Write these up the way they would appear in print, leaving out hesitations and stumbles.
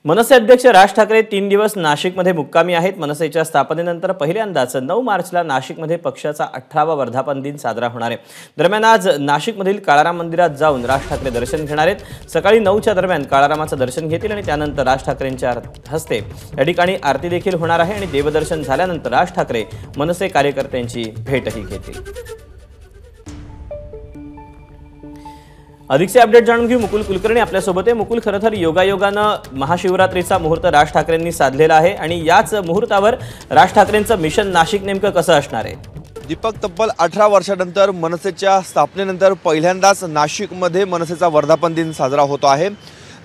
मनसे अध्यक्ष राज ठाकरे 3 दिवस नाशिकमध्ये मुक्कामी आहेत। मनसेच्या स्थापनेनंतर पहिल्यांदाच 9 मार्चला नाशिकमध्ये पक्षाचा 18वा वर्धापन दिन साजरा होणार आहे। दरम्यान आज नाशिकमधील काळाराम मंदिरात जाऊन राज ठाकरे दर्शन घेणार आहेत। सकाळी 9च्या दरम्यान काळारामाचं दर्शन घेतील आणि त्यानंतर राज ठाकरेंच्या हस्ते या ठिकाणी आरती देखील होणार आहे आणि देवदर्शन झाल्यानंतर राज ठाकरे मनसे कार्यकर्त्यांची भेटही घेतील। अधिकचे अपडेट जाणून घेऊ मुकुल कुलकर्णी आपल्या सोबत आहे। मुकुल, खरं तर योगायोगानं महाशिवरात्रीचा मुहूर्त राज ठाकरेंनी साधलेला आहे आणि याच मुहूर्तावर राज ठाकरेंचं मिशन नाशिक नेमकं कसं असणार आहे? दीपक, तब्बल 18 वर्षानंतर मनसेच्या स्थापनेनंतर पहिल्यांदाच नाशिकमध्ये मनसेचा वर्धापन दिन साजरा होतो आहे।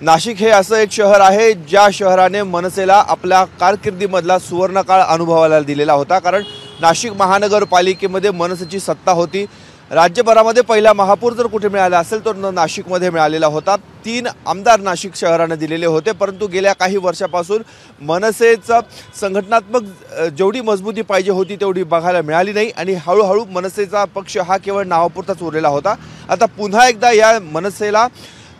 नाशिक हे असं एक शहर आहे ज्या शहराने मनसेला आपल्या कारकिर्दीमधला सुवर्णकाळ अनुभवायला दिलेला होता, कारण नाशिक महानगरपालिकेमध्ये मनसेची सत्ता होती। राज्यभरामध्ये पहिला महापौर जर कुठे मिळाला असेल तर नाशिकमध्ये मिळालेला होता। 3 आमदार नाशिक शहराने दिलेले होते, परंतु गेल्या काही वर्षापासून मनसेचं संघटनात्मक जेवढी मजबूती पाहिजे होती तेवढी बघायला मिळाली नाही आणि हळूहळू मनसेचा पक्ष हा केवळ नावापुरताच उरलेला होता। आता पुन्हा एकदा या मनसेला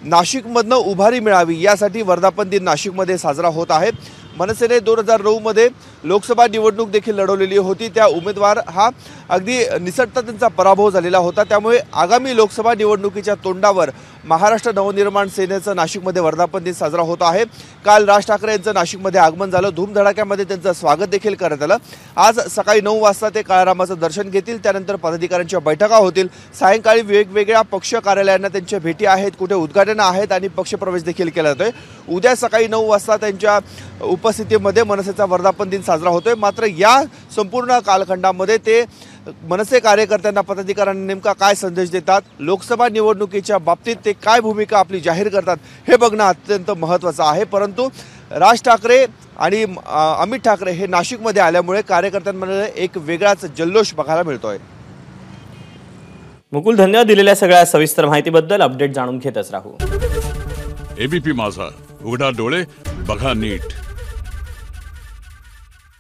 नाशिकमधनं उभारी मिळावी यासाठी वर्धापन दिन नाशिकमध्ये साजरा होत आहे। मनसेने 2009 मध्ये लोकसभा निवडणूक देखील लढवलेली होती। त्या उमेदवार हा अगदी निसटता त्यांचा पराभव झालेला होता, त्यामुळे आगामी लोकसभा निवडणुकीच्या तोंडावर महाराष्ट्र नवनिर्माण सेनेचं नाशिकमध्ये वर्धापन दिन साजरा होत आहे। काल राज ठाकरे यांचं नाशिकमध्ये आगमन झालं, धूमधडाक्यामध्ये त्यांचं स्वागत देखील करण्यात आलं। आज सकाळी 9 वाजता ते काळारामाचं दर्शन घेतील, त्यानंतर पदाधिकाऱ्यांच्या बैठका होतील। सायंकाळी वेगवेगळ्या पक्ष कार्यालयांना त्यांच्या भेटी आहेत, कुठे उद्घाटनं आहेत आणि पक्षप्रवेश देखील केला जातोय। उद्या सकाळी 9 वाजता त्यांच्या उपस्थितीमध्ये मनसेचा वर्धापन दिन साजरा होतोय। मात्र या संपूर्ण कालखंडामध्ये ते मनसे कार्यकर्त्यांना, पदाधिकाऱ्यांना नेमका काय संदेश देतात, लोकसभा निवडणुकीच्या बाबतीत ते काय भूमिका आपली जाहीर करतात हे बघणं अत्यंत महत्त्वाचं आहे। परंतु राज ठाकरे आणि अमित ठाकरे हे नाशिकमध्ये आल्यामुळे कार्यकर्त्यांमध्ये एक वेगळाच जल्लोष बघायला मिळतोय। मुकुल, धन्यवाद दिलेल्या सगळ्या सविस्तर माहितीबद्दल। अपडेट जाणून घेतच राहू। एबीपी माझा, उघडा डोळे बघा नीट।